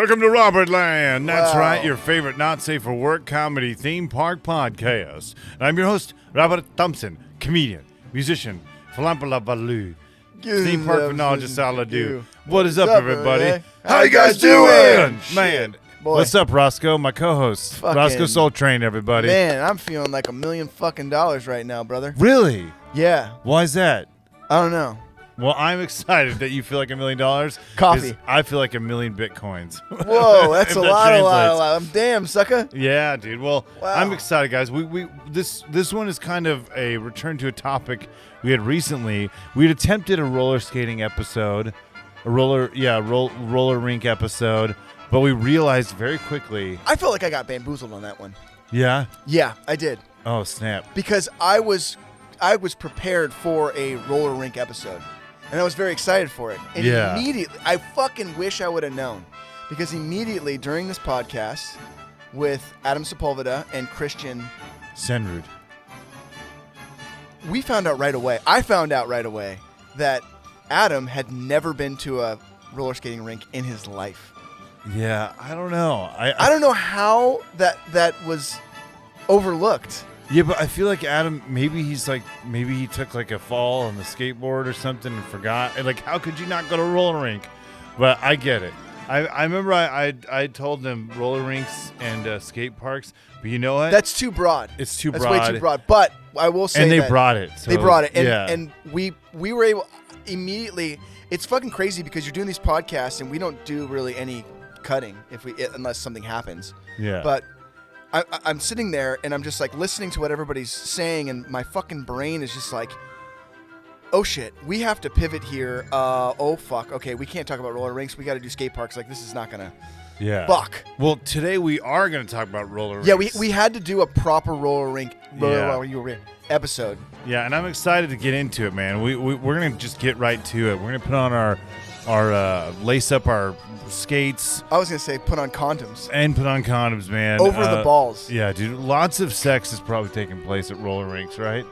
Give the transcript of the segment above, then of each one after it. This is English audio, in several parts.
Welcome to Robertland. That's Wow. right, your favorite not safe for work comedy theme park podcast. And I'm your host, Robert Thompson, comedian, musician, philanthropist, theme park phenologist, Saladu. What is up, everybody? How you guys doing? Man, Boy. what's up, Rossco? My co-host, Rossco Soletrain, everybody. Man, I'm feeling like $1 million right now, brother. Really? Yeah. Why is that? I don't know. Well, I'm excited that you feel like $1 million. Coffee. I feel like 1 million bitcoins. Whoa, that's If a that lot. translates. Damn, sucker. Yeah, dude. Well, Wow. I'm excited, guys. This one is kind of a return to a topic we had recently. We had attempted a roller skating episode, roller rink episode, but we realized very quickly. I felt like I got bamboozled on that one. Yeah. Yeah, I did. Oh snap! Because I was prepared for a roller rink episode. And I was very excited for it. And immediately, I fucking wish I would have known. Because immediately during this podcast with Adam Sepulveda and Christian Senrud, we found out right away. I found out right away that Adam had never been to a roller skating rink in his life. yeah, I don't know. I don't know how that was overlooked. Yeah, but I feel like Adam, maybe he took like a fall on the skateboard or something and forgot. And like, how could you not go to a roller rink? But I get it. I remember I told them roller rinks and skate parks, but you know what? That's too broad. It's too That's broad. way too broad. But I will say and they that brought it. So, they brought it. And, yeah. and we were able immediately. It's fucking crazy because you're doing these podcasts and we don't do really any cutting unless something happens. Yeah. But I'm sitting there and I'm just like listening to what everybody's saying and my fucking brain is just like, oh shit, we have to pivot here. Oh fuck, okay, we can't talk about roller rinks. We got to do skate parks. Like this is not gonna. Yeah. Fuck. Well, today we are going to talk about roller rinks. Yeah, we had to do a proper roller rink episode. Yeah, and I'm excited to get into it, man. We're going to just get right to it. We're going to put on our lace up our skates. I was gonna say put on condoms. And put on condoms, man. Over the balls. Yeah, dude. Lots of sex is probably taking place at roller rinks, right?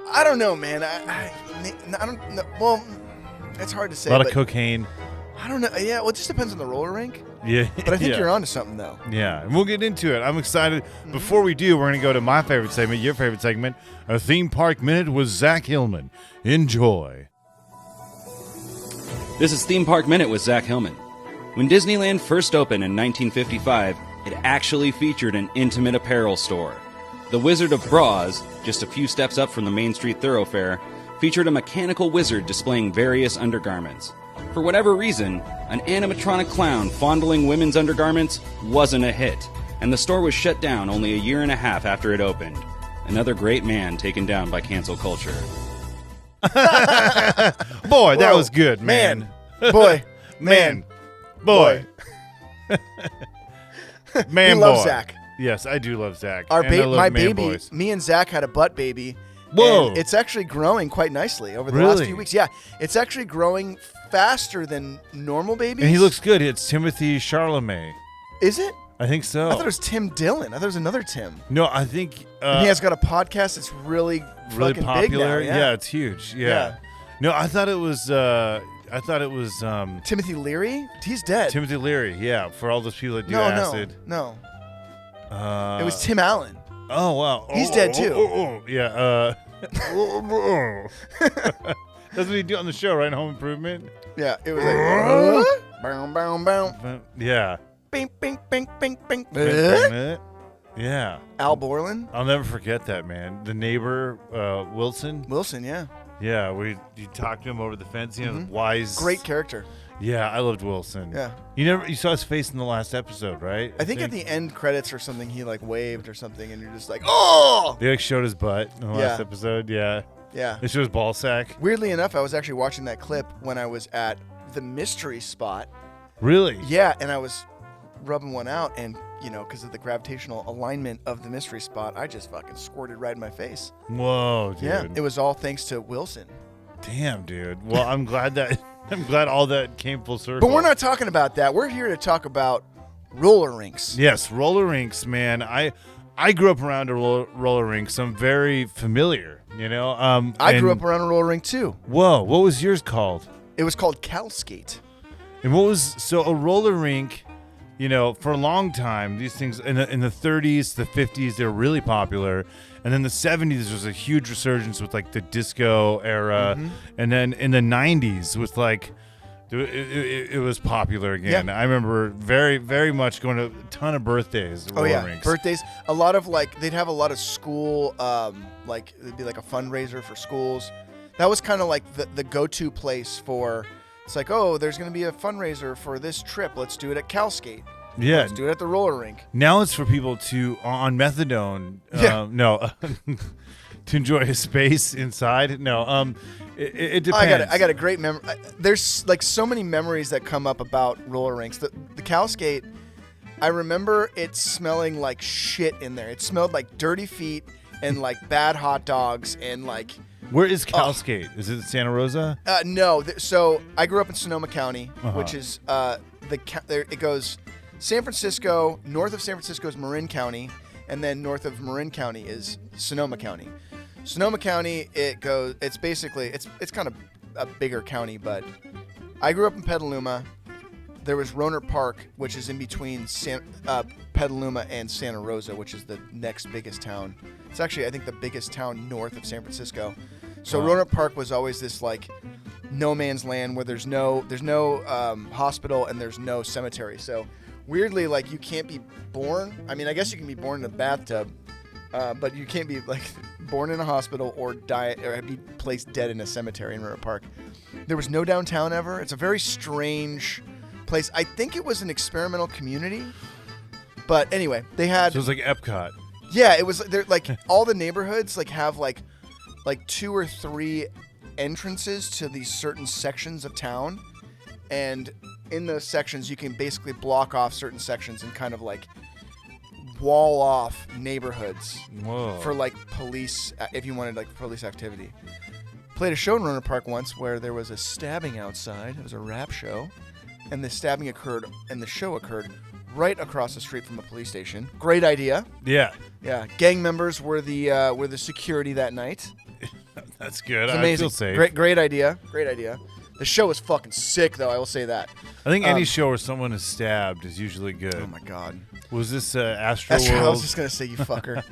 I don't know, man. I don't know. Well, it's hard to say. A lot of but cocaine. I don't know. Yeah, well, it just depends on the roller rink. Yeah. But I think yeah. you're onto something, though. Yeah, and we'll get into it. I'm excited. Before we do, we're going to go to my favorite segment, your favorite segment, a theme park minute with Zach Hillman. Enjoy. This is Theme Park Minute with Zach Hillman. When Disneyland first opened in 1955, it actually featured an intimate apparel store. The Wizard of Bras, just a few steps up from the Main Street thoroughfare, featured a mechanical wizard displaying various undergarments. For whatever reason, an animatronic clown fondling women's undergarments wasn't a hit, and the store was shut down only a year and a half after it opened. Another great man taken down by cancel culture. Boy, that was good, man. Boy. Man. Boy. Man, We love boy. Zach. Yes, I do love Zach. My man baby, boys. me and Zach had a butt baby. Whoa. And it's actually growing quite nicely over the last Really? few weeks. Yeah, it's actually growing faster than normal babies. And he looks good. It's Timothy Charlemagne. Is it? I think so. I thought it was Tim Dillon. I thought it was another Tim. No, I think And he has got a podcast that's really fucking popular. big now. Yeah, it's huge. Yeah. No, I thought it was Timothy Leary? He's dead. Timothy Leary. Yeah, for all those people that do no, acid. no. It was Tim Allen. Oh wow, He's dead, too. Yeah. That's what he do on the show, right? Home Improvement. Yeah, it was like bow, bow, bow. Yeah. Bing, bing, bing, bing, bing. Yeah. Al Borland? I'll never forget that, man. The neighbor, Wilson. Wilson, yeah. Yeah, you talked to him over the fence. You know, wise. Great character. Yeah, I loved Wilson. Yeah. You saw his face in the last episode, right? I think at the end credits or something, he like waved or something, and you're just like, oh! They like showed his butt in the last episode. Yeah. Yeah. They showed his ball sack. Weirdly enough, I was actually watching that clip when I was at the mystery spot. Really? Yeah, and I was rubbing one out, and because of the gravitational alignment of the mystery spot, I just fucking squirted right in my face. Whoa, dude. Yeah, it was all thanks to Wilson. Damn, dude. Well, I'm glad all that came full circle. But we're not talking about that. We're here to talk about roller rinks. Yes, roller rinks, man. I grew up around a roller rink, so I'm very familiar. I grew up around a roller rink too. Whoa, what was yours called? It was called Cal Skate. And what was a roller rink? you know, for a long time, these things in the 30s, the 50s, they were really popular. And then the 70s was a huge resurgence with like the disco era. And then in the 90s with like, it was popular again. I remember very, very much going to a ton of birthdays. Rinks. Birthdays. A lot of like, they'd have a lot of school, like it'd be like a fundraiser for schools. That was kind of like the go-to place for, it's like, oh, there's going to be a fundraiser for this trip. Let's do it at CalSkate. Yeah. Let's do it at the roller rink. Now it's for people to, on methadone, to enjoy a space inside. No, it depends. I got a great memory. There's like so many memories that come up about roller rinks. The CalSkate, I remember it smelling like shit in there. It smelled like dirty feet and like bad hot dogs and like... Where is CalSkate? Is it Santa Rosa? No. So I grew up in Sonoma County, which is it goes San Francisco. North of San Francisco is Marin County, and then north of Marin County is Sonoma County. Sonoma County, it's basically it's kind of a bigger county, but I grew up in Petaluma. There was Rohnert Park, which is in between Petaluma and Santa Rosa, which is the next biggest town. It's actually, I think, the biggest town north of San Francisco. So Rohnert Park was always this like no man's land where there's no hospital and there's no cemetery. So weirdly, like you can't be born. I mean, I guess you can be born in a bathtub, but you can't be like born in a hospital or die or be placed dead in a cemetery in Rohnert Park. There was no downtown ever. It's a very strange place. I think it was an experimental community, but anyway, they had. So it was like Epcot. Yeah, it was. They're like all the neighborhoods like have like 2 or 3 entrances to these certain sections of town, and in those sections you can basically block off certain sections and kind of like wall off neighborhoods for like police if you wanted like police activity. Played a show in Rohnert Park once where there was a stabbing outside. It was a rap show. And the stabbing occurred, and the show occurred right across the street from a police station. Great idea. Yeah. Yeah. Gang members were the security that night. That's good. It's amazing. I feel safe. Great idea. Great idea. The show was fucking sick, though. I will say that. I think any show where someone is stabbed is usually good. Oh my god. Was this Astro World? I was just gonna say, you fucker.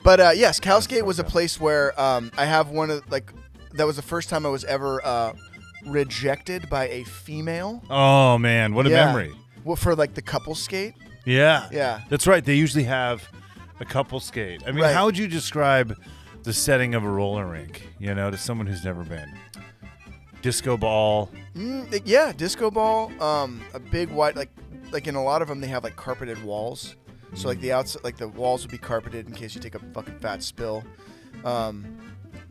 But yes, CalSkate was a place where I have one of like that was the first time I was ever rejected by a female. Oh man, what a memory! Well, for like the couple skate. Yeah, that's right. They usually have a couple skate. I mean, how would you describe the setting of a roller rink? You know, to someone who's never been. Disco ball. Yeah, disco ball. A big white like in a lot of them they have like carpeted walls. So like the outside, like the walls would be carpeted in case you take a fucking fat spill.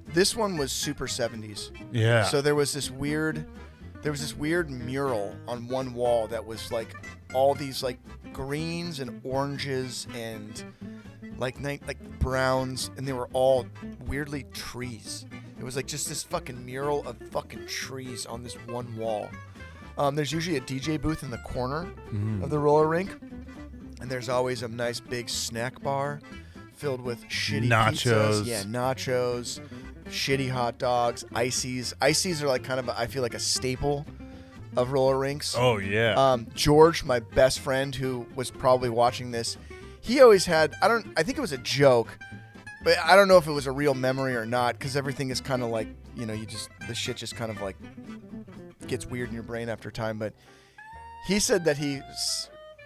This one was super 70s. Yeah. So there was this weird mural on one wall that was like all these like greens and oranges and like browns, and they were all weirdly trees. It was like just this fucking mural of fucking trees on this one wall. There's usually a DJ booth in the corner of the roller rink, and there's always a nice big snack bar filled with shitty nachos. Pizzas. Yeah, nachos. Shitty hot dogs, ices. Ices are like kind of, I feel like a staple of roller rinks. Oh, yeah. George, my best friend, who was probably watching this, he always had, I think it was a joke, but I don't know if it was a real memory or not, because everything is kind of like, you know, the shit just kind of like gets weird in your brain after time. But he said that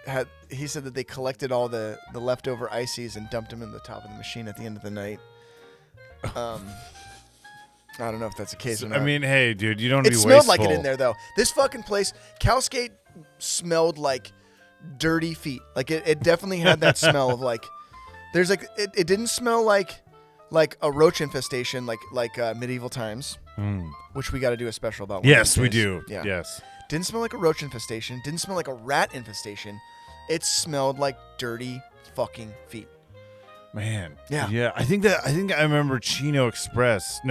that they collected all the leftover ices and dumped them in the top of the machine at the end of the night. I don't know if that's the case or not. I mean, hey, dude, you don't be wasteful. It smelled like it in there, though. This fucking place, CalSkate smelled like dirty feet. Like, it definitely had that smell of, like, there's, like, it didn't smell like a roach infestation like medieval times, which we got to do a special about. Yes, we do. Yeah. Yes. Didn't smell like a roach infestation. Didn't smell like a rat infestation. It smelled like dirty fucking feet. Man. Yeah. I think I remember Skate Express.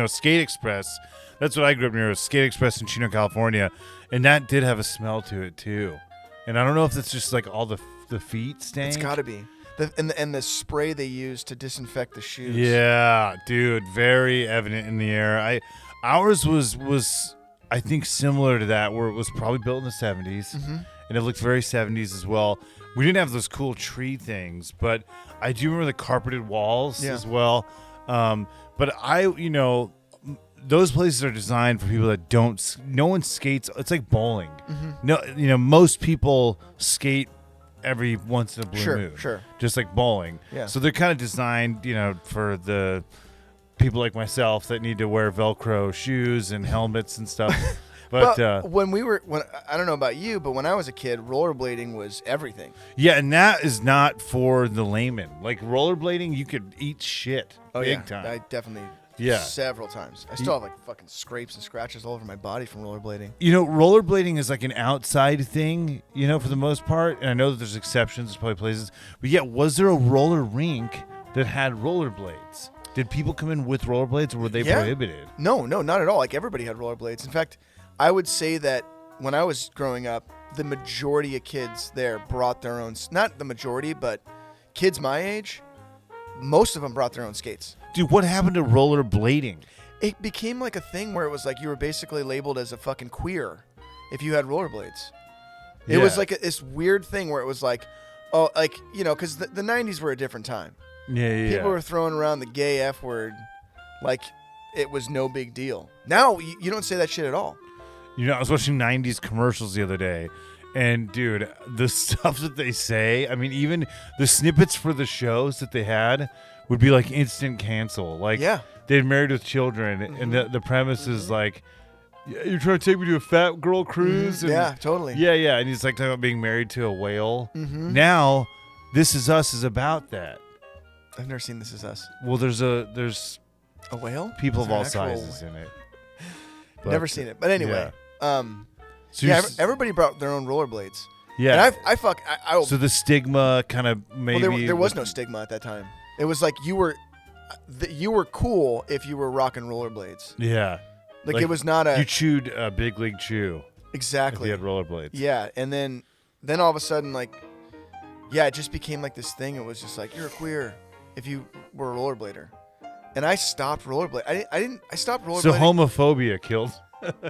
That's what I grew up near, was Skate Express in Chino, California, and that did have a smell to it too. And I don't know if it's just like all the feet stank. It's got to be. And the spray they use to disinfect the shoes. Yeah, dude, very evident in the air. Ours was I think similar to that, where it was probably built in the 70s. and it looked very 70s as well. We didn't have those cool tree things, but I do remember the carpeted walls as well. But those places are designed for people that no one skates. It's like bowling. Mm-hmm. No, most people skate every once in a blue moon. Sure. Just like bowling. Yeah. So they're kind of designed, for the people like myself that need to wear Velcro shoes and helmets and stuff. But when I don't know about you, but when I was a kid, rollerblading was everything. Yeah, and that is not for the layman. Like rollerblading, you could eat shit big time. I definitely several times. I still have like fucking scrapes and scratches all over my body from rollerblading. Rollerblading is like an outside thing, for the most part. And I know that there's exceptions, there's probably places. But yeah, was there a roller rink that had rollerblades? Did people come in with rollerblades or were they prohibited? No, not at all. Like everybody had rollerblades. In fact, I would say that when I was growing up, the majority of kids there brought their own, not the majority, but kids my age, most of them brought their own skates. Dude, what happened to rollerblading? It became like a thing where it was like you were basically labeled as a fucking queer if you had rollerblades. It was like this weird thing where it was like, because the 90s were a different time. Yeah. People were throwing around the gay F word like it was no big deal. Now, you don't say that shit at all. I was watching 90s commercials the other day, and dude, the stuff that they say, I mean, even the snippets for the shows that they had would be like instant cancel. Like, they'd Married with Children, and the premise is like, you're trying to take me to a fat girl cruise? And, yeah, totally. Yeah, and he's like talking about being married to a whale. Now, This Is Us is about that. I've never seen This Is Us. Well, there's a whale? People of all sizes in it. But, never seen it. But anyway. Everybody brought their own rollerblades. Yeah. And so the stigma kind of maybe... Well, there was no stigma at that time. It was like you were cool if you were rocking rollerblades. Yeah. Like it was not a... You chewed a Big League Chew. Exactly. If you had rollerblades. Yeah. And then all of a sudden, like... Yeah, it just became like this thing. It was just like, you're a queer if you were a rollerblader. And I stopped rollerblading. I stopped rollerblading. So homophobia killed...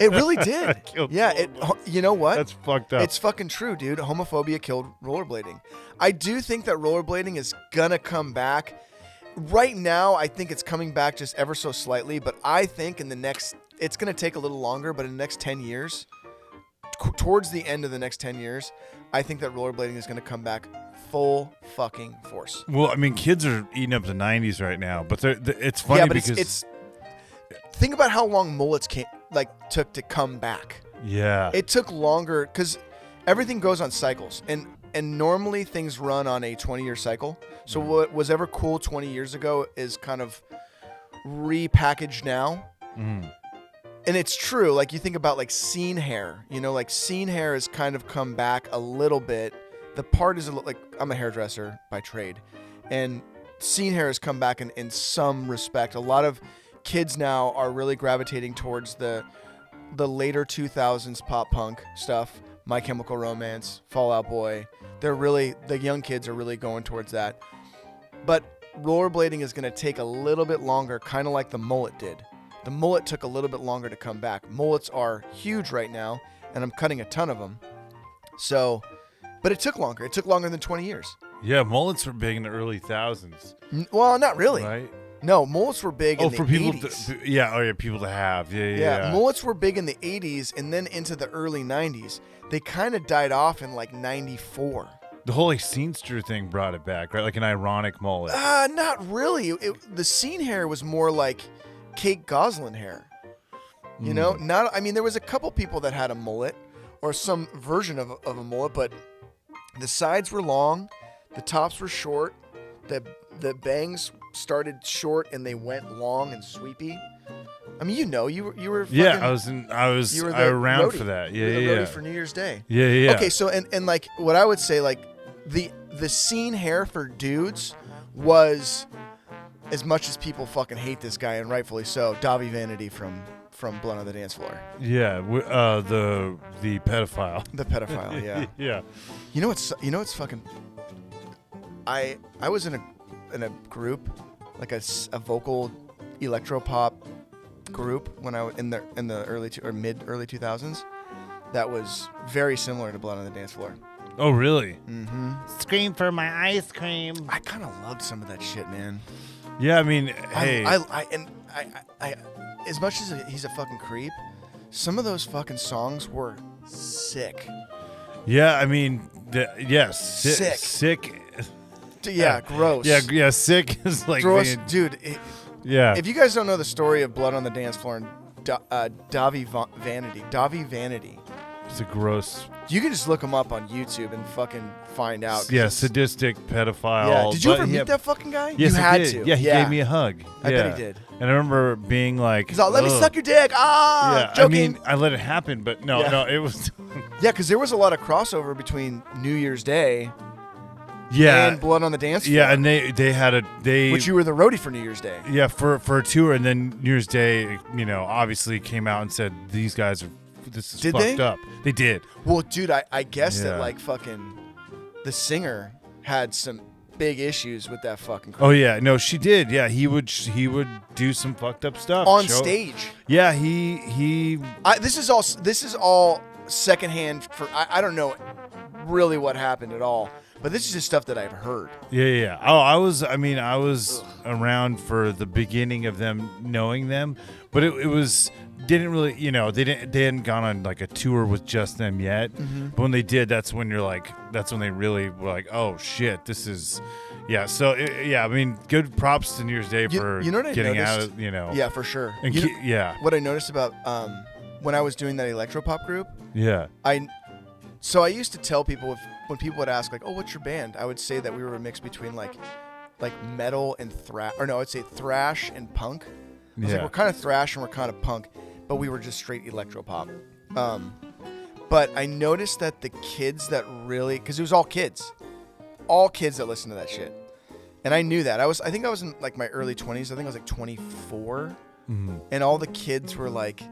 It really did. Yeah, you know what? That's fucked up. It's fucking true, dude. Homophobia killed rollerblading. I do think that rollerblading is gonna come back. Right now, I think it's coming back just ever so slightly, but I think it's gonna take a little longer, but in the next 10 years, towards the end of the next 10 years, I think that rollerblading is gonna come back full fucking force. Well, I mean, kids are eating up the 90s right now, but it's funny because... it's think about how long mullets took to come back. Yeah. It took longer because everything goes on cycles. And normally things run on a 20-year cycle. So what was ever cool 20 years ago is kind of repackaged now. And it's true. Like you think about like scene hair. Like scene hair has kind of come back a little bit. The part is like I'm a hairdresser by trade. And scene hair has come back in some respect. A lot of kids now are really gravitating towards the later 2000s pop punk stuff, My Chemical Romance, Fall Out Boy. The young kids are really going towards that. But rollerblading is going to take a little bit longer, kind of like the mullet did. The mullet took a little bit longer to come back. Mullets are huge right now, and I'm cutting a ton of them. So, but it took longer. It took longer than 20 years. Yeah, mullets were big in the early thousands. Well, not really. Right? No, mullets were big in the 80s. People to have. Yeah. Mullets were big in the 80s and then into the early 90s. They kind of died off in like 94. The whole like Scenester thing brought it back, right? Like an ironic mullet. Not really. The scene hair was more like Kate Gosselin hair. There was a couple people that had a mullet or some version of a mullet, but the sides were long, the tops were short, the bangs started short and they went long and sweepy. I mean, you were fucking, I was around for that. You were the roadie for New Year's Day. Yeah. Okay, so and like what I would say, like the scene hair for dudes was, as much as people fucking hate this guy and rightfully so, Davi Vanity from Blood on the Dance Floor. Yeah, the pedophile. The pedophile, yeah. Yeah. You know what's fucking. I was in a group, like a vocal electropop group when I was in the early mid early 2000s, that was very similar to Blood on the Dance Floor. Oh, really? Mm-hmm. Scream for my ice cream. I kind of loved some of that shit, man. Yeah, I mean, hey. I as much as he's a fucking creep, some of those fucking songs were sick. Yeah, I mean, yes. Sick. Yeah, gross. Yeah, sick is like gross. being, Dude, yeah. If you guys don't know the story of Blood on the Dance Floor and Davi Vanity, it's a gross. You can just look him up on YouTube and fucking find out. Yeah, sadistic pedophile. Yeah. Did you ever meet that fucking guy? Yes, you I had did. to. Yeah, he gave me a hug. I bet he did. And I remember being like, he's all, let me suck your dick. Yeah, joking. I mean, I let it happen, but no, it was. Yeah, because there was a lot of crossover between New Year's Day. Yeah, and Blood on the Dance Floor. Yeah, and they had which you were the roadie for New Year's Day. Yeah, for a tour, and then New Year's Day, obviously came out and said these guys are. This is fucked up. They did. Well, dude, I guess that like fucking the singer had some big issues with that fucking crap. Oh yeah, no, she did. Yeah, he would do some fucked up stuff on stage. Yeah, he. This is all secondhand. I don't know really what happened at all, but this is just stuff that I've heard. Yeah. Oh, I was around for the beginning of them knowing them, but it was. Didn't really, they hadn't gone on like a tour with just them yet. Mm-hmm. But when they did, that's when they really were like, oh shit, this is, yeah. So I mean, good props to New Year's Day for getting out of, Yeah, for sure. And what I noticed about when I was doing that electropop group. Yeah. So I used to tell people when people would ask like, oh, what's your band? I would say that we were a mix between like metal and thrash, or no, I'd say thrash and punk. I was like, we're kind of thrash and we're kind of punk, but we were just straight electropop. But I noticed that the kids that really, because it was all kids that listened to that shit, and I knew that. I think I was in like my early 20s. I think I was like 24, and all the kids were like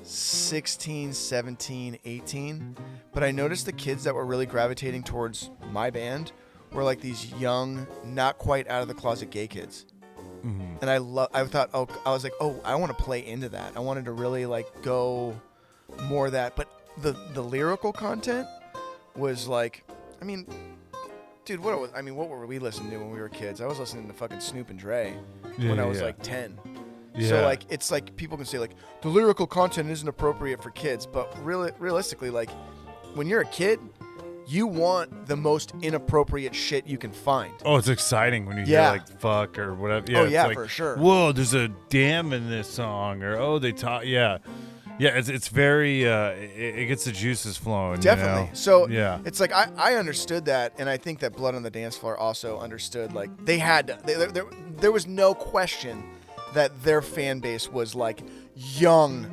16, 17, 18. But I noticed the kids that were really gravitating towards my band were like these young, not quite out of the closet gay kids. Mm-hmm. And I was like, I want to play into that. I wanted to really like go more of that. But the lyrical content was like, I mean, dude, what were we listening to when we were kids? I was listening to fucking Snoop and Dre when I was like 10. Yeah. So like, it's like people can say like the lyrical content isn't appropriate for kids, but realistically, like when you're a kid, you want the most inappropriate shit you can find. Oh, it's exciting when you hear like fuck or whatever. Yeah, yeah, like, for sure. Whoa, there's a damn in this song, or they talk. Yeah, it's very. It gets the juices flowing. Definitely. So yeah, it's like I understood that, and I think that Blood on the Dance Floor also understood. Like they had to, there was no question that their fan base was like young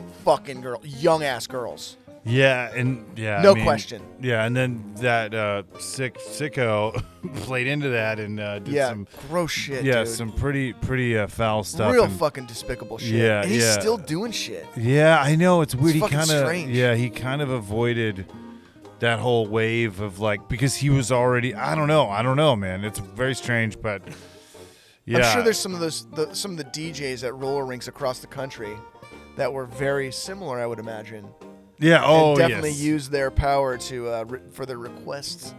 ass girls. Yeah, and no question. Yeah, and then that sicko played into that and did some gross shit. Yeah, dude. some pretty foul stuff. Real fucking despicable shit. Yeah, and he's still doing shit. Yeah, I know, it's weird. It's he kind of avoided that whole wave of like, because he was already. I don't know, man. It's very strange, but yeah, I'm sure there's some of the DJs at roller rinks across the country that were very similar. I would imagine. Yeah. Oh, definitely use their power to for the requests.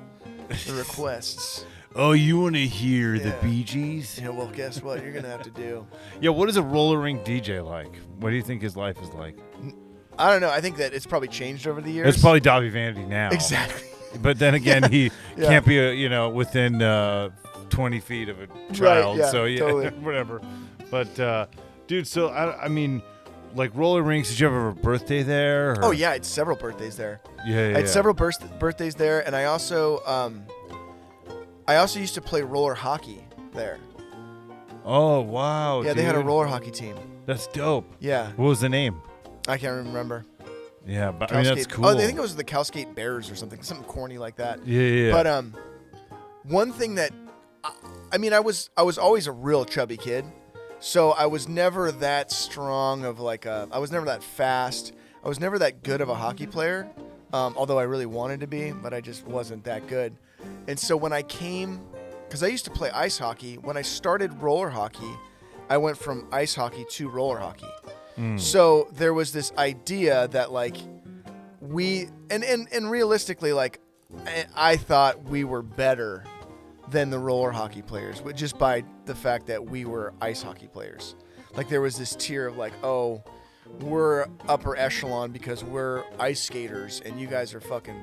The requests. Oh, you want to hear the Bee Gees? Yeah. Well, guess what? You're gonna have to do. Yeah. What is a roller rink DJ like? What do you think his life is like? I don't know. I think that it's probably changed over the years. It's probably Davi Vanity now. Exactly. But then again, he can't be within 20 feet of a child. Right, so totally. Whatever. But dude, so I mean. Like roller rinks, did you ever have a birthday there? Or? Oh yeah, I had several birthdays there. Yeah. I had several birthdays there, and I also used to play roller hockey there. Oh wow! Yeah, dude. they had a roller hockey team. That's dope. Yeah. What was the name? I can't remember. Yeah, but I mean that's cool. Oh, I think it was the Calskate Bears or something corny like that. Yeah. But one thing that I mean, I was always a real chubby kid. So I was never that strong of like I was never that fast. I was never that good of a hockey player, although I really wanted to be, but I just wasn't that good. And so when I came, because I used to play ice hockey, when I started roller hockey, I went from ice hockey to roller hockey. So there was this idea that like and realistically, like, I thought we were better than the roller hockey players, but just by the fact that we were ice hockey players. Like, there was this tier of like, oh, we're upper echelon because we're ice skaters and you guys are fucking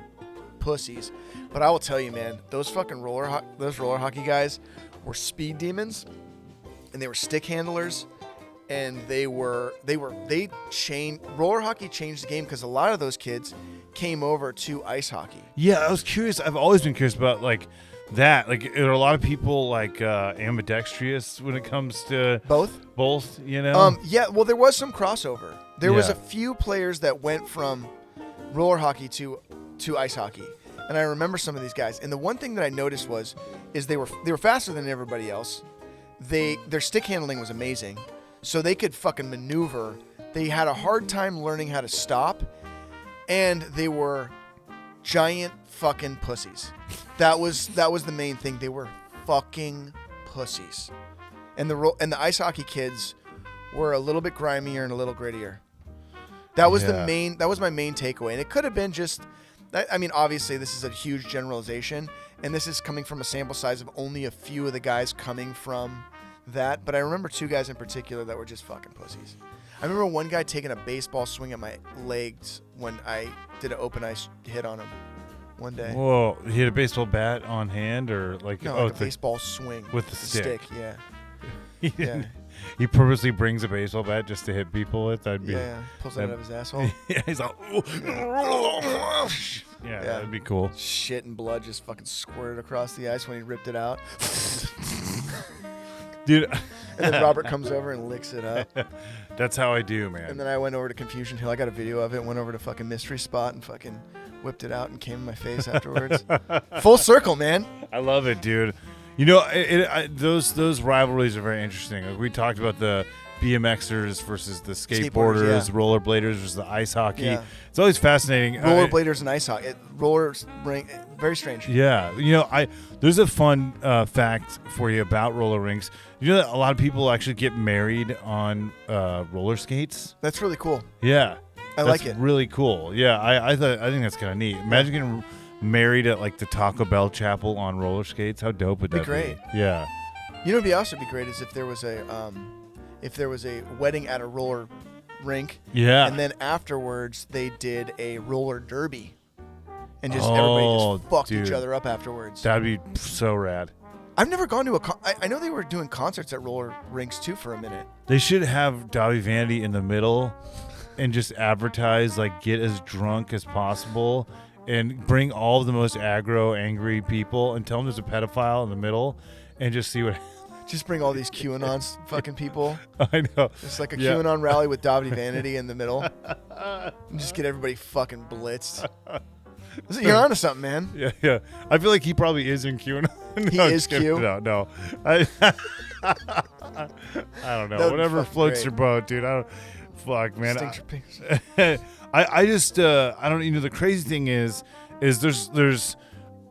pussies. But I will tell you, man, those fucking roller hockey guys were speed demons, and they were stick handlers, and roller hockey changed the game because a lot of those kids came over to ice hockey. Yeah, I was curious. I've always been curious about like that. Like, are a lot of people like ambidextrous when it comes to both? You know? Yeah. Well, there was some crossover. There was a few players that went from roller hockey to ice hockey, and I remember some of these guys. And the one thing that I noticed is they were faster than everybody else. Their stick handling was amazing, so they could fucking maneuver. They had a hard time learning how to stop, and they were giant fucking pussies. That was the main thing. They were fucking pussies, and the ice hockey kids were a little bit grimier and a little grittier. That was my main takeaway, and it could have been just. I mean, obviously, this is a huge generalization, and this is coming from a sample size of only a few of the guys coming from that. But I remember two guys in particular that were just fucking pussies. I remember one guy taking a baseball swing at my legs when I did an open ice hit on him one day. Whoa, he had a baseball bat on hand, or like like a baseball swing with the stick. Yeah. Yeah. He purposely brings a baseball bat just to hit people with. Pulls it out of his asshole. Yeah, he's like, yeah, that'd be cool. Shit and blood just fucking squirted across the ice when he ripped it out. Dude. And then Robert comes over and licks it up. That's how I do, man. And then I went over to Confusion Hill. I got a video of it. Went over to fucking Mystery Spot and fucking whipped it out and came in my face afterwards. Full circle, man. I love it, dude. You know, those rivalries are very interesting. Like, we talked about the BMXers versus the skateboarders, rollerbladers versus the ice hockey. Yeah. It's always fascinating. Rollerbladers and ice hockey. Very strange. Yeah. You know, there's a fun fact for you about roller rinks. You know that a lot of people actually get married on roller skates? That's really cool. Yeah. I like it. Really cool. Yeah, I think that's kind of neat. Imagine getting married at like the Taco Bell chapel on roller skates. How dope would that be? Great. Yeah. You know, what'd also be great is if there was a wedding at a roller rink. Yeah. And then afterwards they did a roller derby, and just everybody just fucked each other up afterwards. That'd be so rad. I've never gone to I know they were doing concerts at roller rinks too for a minute. They should have Dobby Vanity in the middle, and just advertise like get as drunk as possible. And bring all of the most angry people and tell them there's a pedophile in the middle and just see what... Just bring all these QAnon fucking people. I know. It's like a QAnon rally with Dobby Vanity in the middle. And just get everybody fucking blitzed. You're onto something, man. Yeah. I feel like he probably is in QAnon. He is Q? No. I don't know. Whatever floats your boat, dude. Fuck, man. Stinks your penis. I just I don't, you know, the crazy thing is there's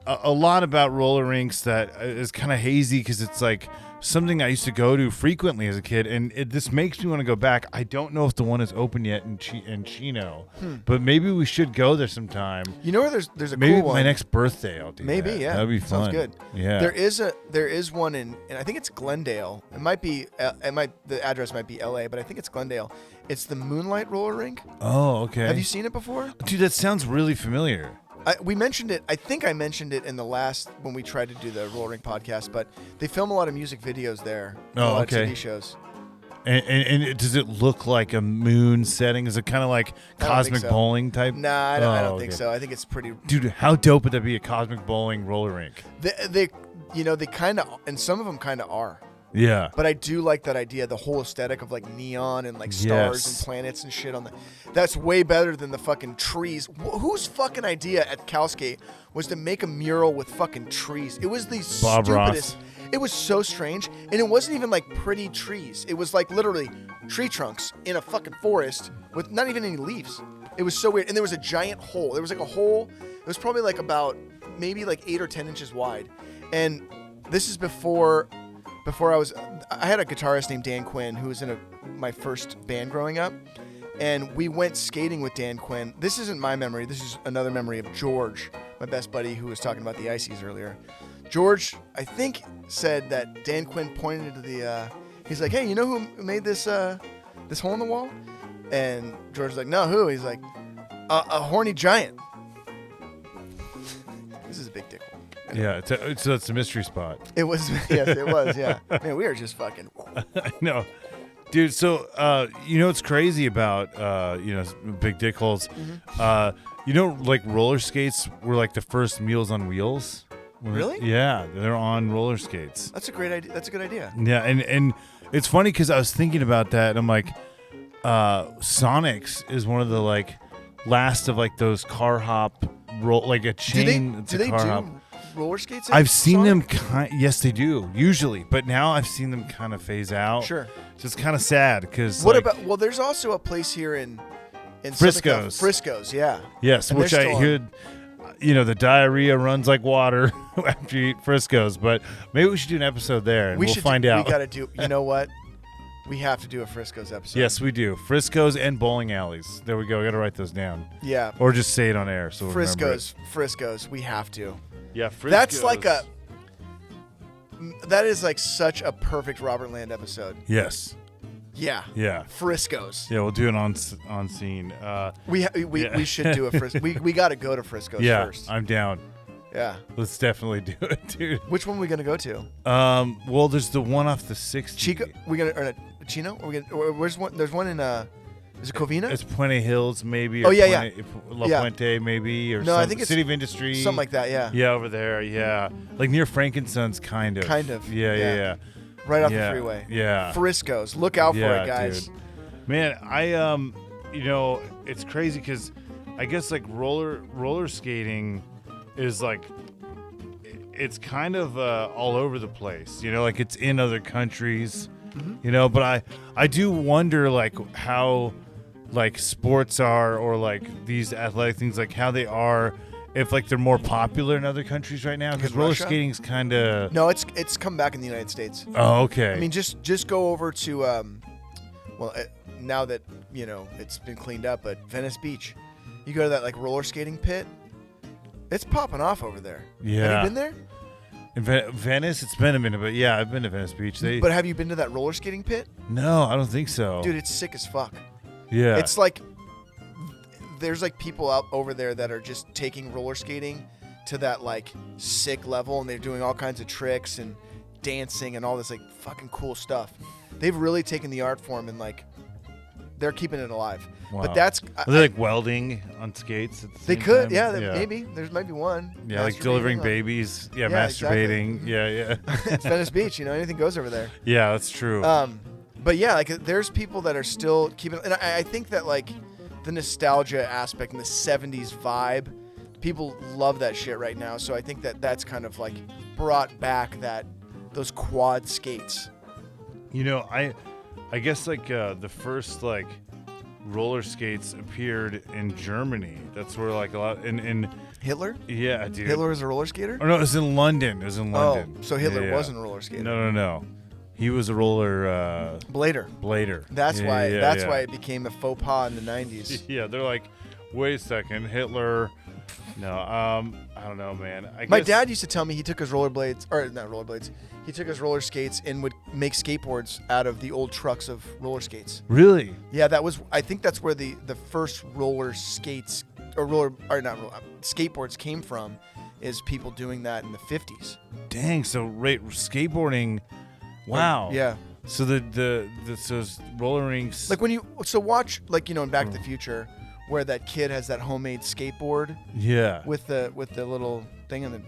a lot about roller rinks that is kind of hazy because it's like something I used to go to frequently as a kid, and this makes me want to go back. I don't know if the one is open yet in Chino, but maybe we should go there sometime. You know where there's a maybe cool one. My next birthday I'll do maybe that. Yeah, that'd be fun. Sounds good. Yeah, there is one in, and I think it's Glendale. The address might be LA, but I think it's Glendale. It's the Moonlight Roller Rink. Oh, okay. Have you seen it before? Dude, that sounds really familiar. We mentioned it. I think I mentioned it in the last when we tried to do the Roller Podcast, but they film a lot of music videos there. Oh, a lot okay. of TV shows. And does it look like a moon setting? Is it kind of like cosmic bowling type? Nah, I don't think so. I think it's pretty. Dude, how dope would that be? A cosmic bowling roller rink? They kind of, and some of them kind of are. Yeah. But I do like that idea, the whole aesthetic of like neon and like stars and planets and shit on the. That's way better than the fucking trees. Whose fucking idea at Calskate was to make a mural with fucking trees? It was the Bob stupidest. Ross. It was so strange, and it wasn't even like pretty trees. It was like literally tree trunks in a fucking forest with not even any leaves. It was so weird, and there was a giant hole. There was like a hole. It was probably like about maybe like 8 or 10 inches wide, and this is before I had a guitarist named Dan Quinn who was in my first band growing up, And we went skating with Dan Quinn. This isn't my memory. This is another memory of George, my best buddy who was talking about the ices earlier. George, I think, said that Dan Quinn pointed to the, he's like, hey, you know who made this hole in the wall? And George's like, no, who? He's like, a horny giant. This is a big dick hole. Yeah, so it's a mystery spot. It was, yes, it was, yeah. Man, we are just fucking. I know. Dude, so, you know what's crazy about, big dick holes? Mm-hmm. Like roller skates were like the first Meals on Wheels. Really? Yeah, they're on roller skates. That's a great idea. That's a good idea. Yeah, and it's funny because I was thinking about that, and I'm like, Sonic's is one of the, like, last of, like, those car hop, like a chain. Do they do roller skates? I've seen Sonic? them, yes, they do, usually. But now I've seen them kind of phase out. Sure. So it's kind of sad because. What about? Well, there's also a place here in Frisco's. Frisco's, yeah. Yes, And which I heard. The diarrhea runs like water after you eat Frisco's. But maybe we should do an episode there, and we'll find out. We got to do. You know what? We have to do a Frisco's episode. Yes, we do. Frisco's and bowling alleys. There we go. I got to write those down. Yeah. Or just say it on air. So we'll Frisco's. We have to. Yeah, Frisco's. That's like that is like such a perfect Robertland episode. Yes. Yeah. Yeah. Frisco's. Yeah, we'll do it on scene. We should do a Frisco's. we got to go to Frisco's first. Yeah, I'm down. Yeah. Let's definitely do it, dude. Which one are we gonna go to? Well, there's the one off the 60. Chico. Chino? Where's one? There's one in is it Covina? It's Puente Hills, maybe. Or La yeah. Puente, maybe, or I think it's City of Industry, something like that. Yeah. Yeah, over there. Yeah, like near Frankenson's, kind of. Kind of. Yeah. Right off the freeway. Yeah. Frisco's. Look out for it, guys. Dude. Man, it's crazy because I guess like roller skating is like it's kind of all over the place. Like it's in other countries. Mm-hmm. But I do wonder like how like sports are, or like these athletic things, like how they are, if like they're more popular in other countries right now, because roller skating's kind of it's come back in the United States. Oh, okay. I mean, just go over to now that it's been cleaned up, but Venice Beach, you go to that like roller skating pit, it's popping off over there. Yeah. Have you been there? In Venice, it's been a minute, but yeah, I've been to Venice Beach. But have you been to that roller skating pit? No, I don't think so. Dude, it's sick as fuck. Yeah. It's like there's like people out over there that are just taking roller skating to that like sick level, and they're doing all kinds of tricks and dancing and all this like fucking cool stuff. They've really taken the art form and like they're keeping it alive. Wow. But that's are they like welding on skates at the they same could, time? yeah, maybe. There might be one. Yeah, like delivering babies. Yeah, masturbating. Exactly. Yeah. It's Venice Beach, anything goes over there. Yeah, that's true. But yeah, like there's people that are still keeping, and I think that like the nostalgia aspect and the 70s vibe, people love that shit right now. So I think that that's kind of like brought back those quad skates. I guess like the first like roller skates appeared in Germany. That's where like a lot in Hitler? Yeah, dude. Hitler was a roller skater? Oh no, it was in London. Oh, so Hitler wasn't a roller skater. No. He was a roller blader. That's why it became a faux pas in the 90s. Yeah, they're like, wait a second, Hitler. No, I don't know, man. My dad used to tell me he took his he took his roller skates and would make skateboards out of the old trucks of roller skates. Really? Yeah, I think that's where the first roller skates skateboards came from, is people doing that in the 50s. Dang, so skateboarding. Wow. Yeah. So the roller rinks. Like when you watch like in Back to the Future, where that kid has that homemade skateboard. Yeah. With the little thing and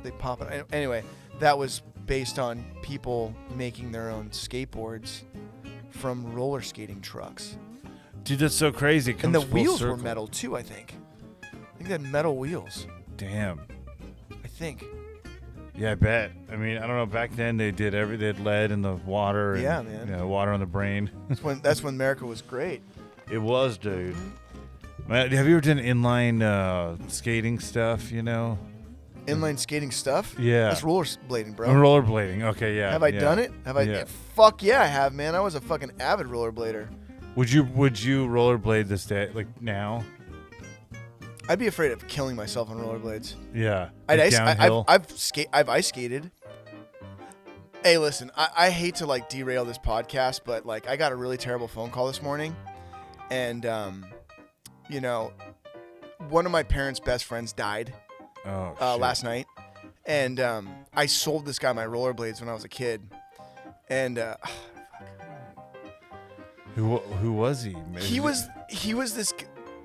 they pop it. Anyway, that was based on people making their own skateboards from roller skating trucks. Dude, that's so crazy. And the wheels were metal too, I think. I think they had metal wheels. Damn. I think. Yeah, I bet. I mean, I don't know. Back then, they had lead in the water. And, yeah, man. Water on the brain. That's when America was great. It was, dude. Man, have you ever done inline skating stuff? Inline skating stuff? Yeah. That's rollerblading, bro. Rollerblading. Okay, yeah. Have I done it? Have I? Yeah. Fuck yeah, I have, man. I was a fucking avid rollerblader. Would you rollerblade this day, like now? I'd be afraid of killing myself on rollerblades. Yeah. I've ice skated. Hey, listen, I hate to like derail this podcast, but like I got a really terrible phone call this morning, and you know, one of my parents' best friends died last night, and I sold this guy my rollerblades when I was a kid, and who was he? Maybe. He was this.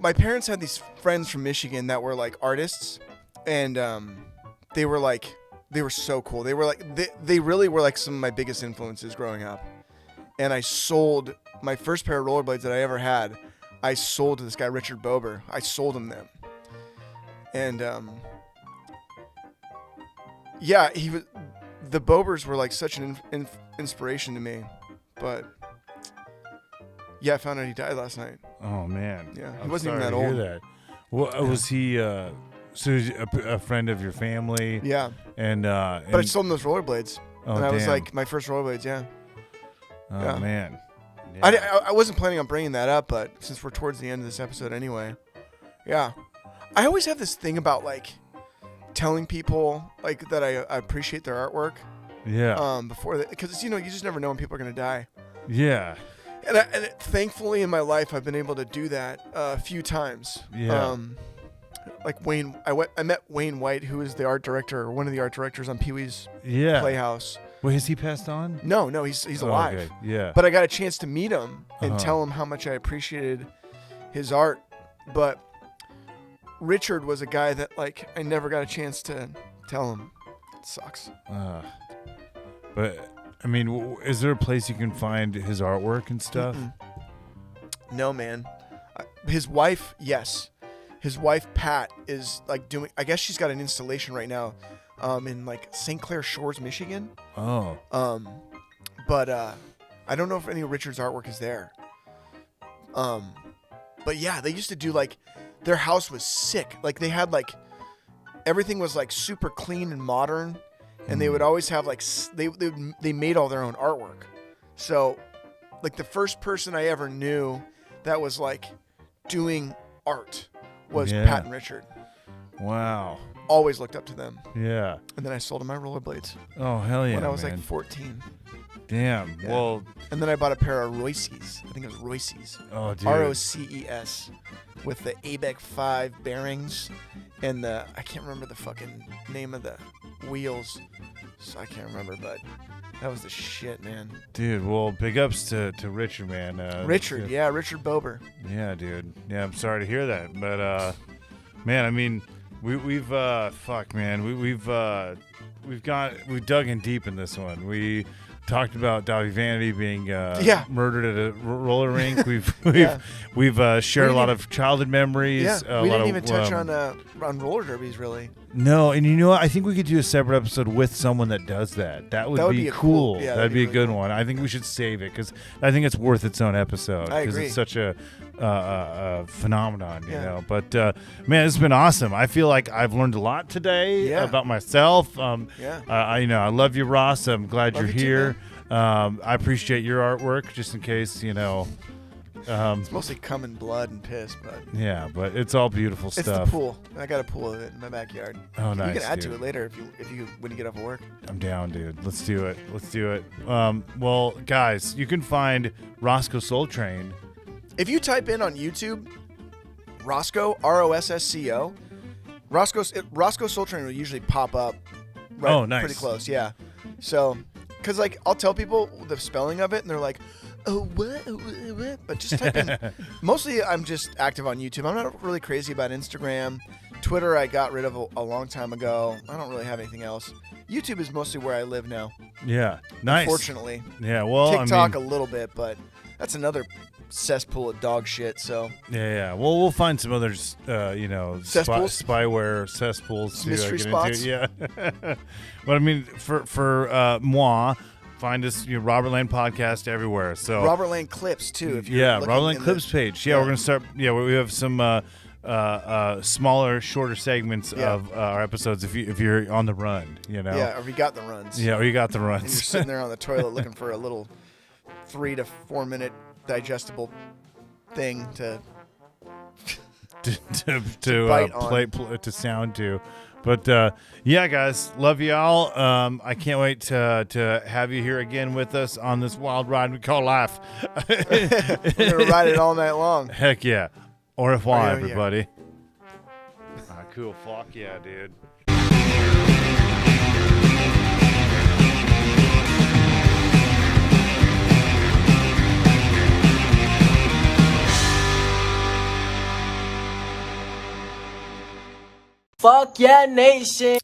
My parents had these friends from Michigan that were like artists, and they were so cool. They were like they really were like some of my biggest influences growing up. And I sold my first pair of rollerblades that I ever had. I sold to this guy Richard Bober. I sold him them. And yeah, the Bobers were like such an inspiration to me. But yeah, I found out he died last night. Oh man. Yeah, he I'm wasn't even sorry that to old. hear that. Well, was he? So he's a friend of your family? Yeah. And but I sold him those rollerblades. Oh, and that was damn. like my first rollerblades. Yeah. Oh Yeah. man. Yeah. I wasn't planning on bringing that up, but since we're towards the end of this episode anyway, yeah. I always have this thing about like telling people like that I appreciate their artwork. Yeah. Before because you just never know when people are gonna die. Yeah. And thankfully in my life I've been able to do that a few times. Yeah. Like I met Wayne White, who is the art director, or one of the art directors on Pee-wee's Playhouse. Wait, has he passed on? No, he's alive. Okay. Yeah. But I got a chance to meet him and tell him how much I appreciated his art. But Richard was a guy that like I never got a chance to tell him. It sucks. But I mean, is there a place you can find his artwork and stuff? No, man. His wife, yes. His wife, Pat, is like doing, I guess she's got an installation right now in like St. Clair Shores, Michigan. Oh. But I don't know if any of Richard's artwork is there. But yeah, they used to do like, their house was sick. Like they had like, everything was like super clean and modern. And they would always have like, they made all their own artwork. So like the first person I ever knew that was like doing art was Pat and Richard. Wow. Always looked up to them. Yeah. And then I sold them my rollerblades. Oh, hell yeah, when I was man. like 14. Damn. Yeah. Well. And then I bought a pair of Royces. I think it was Royces. Oh, dude. ROCES. With the ABEC 5 bearings and I can't remember the fucking name of the wheels. So I can't remember, but that was the shit, man. Dude, well, big ups to Richard, man. Richard Bober. Yeah, dude. Yeah, I'm sorry to hear that, but man, I mean, we've dug in deep in this one. We talked about Dobby Vanity being murdered at a roller rink. We've shared a lot of childhood memories. Yeah, we didn't even touch on roller derbies, really. No, and you know what? I think we could do a separate episode with someone that does that. That would be cool. Yeah, that'd be a good one. I think we should save it because I think it's worth its own episode. I agree. Because it's such a phenomenon, you know. But man, it's been awesome. I feel like I've learned a lot today about myself. I love you, Ross. I'm glad you're here. I appreciate your artwork. Just in case, you know. It's mostly cum and blood and piss, but yeah, but it's all beautiful stuff. It's the pool. I got a pool of it in my backyard. Oh, nice. You can add to it later when you get off of work. I'm down, dude. Let's do it. Well, guys, you can find Rossco Soletrain. If you type in on YouTube, Rossco ROSSCO, Rossco Soletrain will usually pop up. Right, oh, nice. Pretty close, yeah. So, because like I'll tell people the spelling of it, and they're like, "Oh, what?" But just type in. Mostly, I'm just active on YouTube. I'm not really crazy about Instagram. Twitter, I got rid of a long time ago. I don't really have anything else. YouTube is mostly where I live now. Yeah, nice. Unfortunately. Yeah, well, TikTok a little bit, but that's another cesspool of dog shit. So. Yeah. Well, we'll find some other, spyware cesspools. Mystery spots. Yeah. But I mean, for moi. Find us, Robertland Podcast everywhere. So Robertland Clips too. If you're Robertland Clips page. Yeah, we're gonna start. Yeah, we have some smaller, shorter segments of our episodes. If you're on the run, Yeah, or you got the runs. Yeah, or you got the runs. And you're sitting there on the toilet looking for a little 3 to 4 minute digestible thing to bite on. to sound to. But yeah, guys, love y'all. I can't wait to have you here again with us on this wild ride we call life. We're gonna ride it all night long. Heck yeah. Or if why, yeah. everybody. Cool. Fuck yeah, dude. Fuck yeah, nation.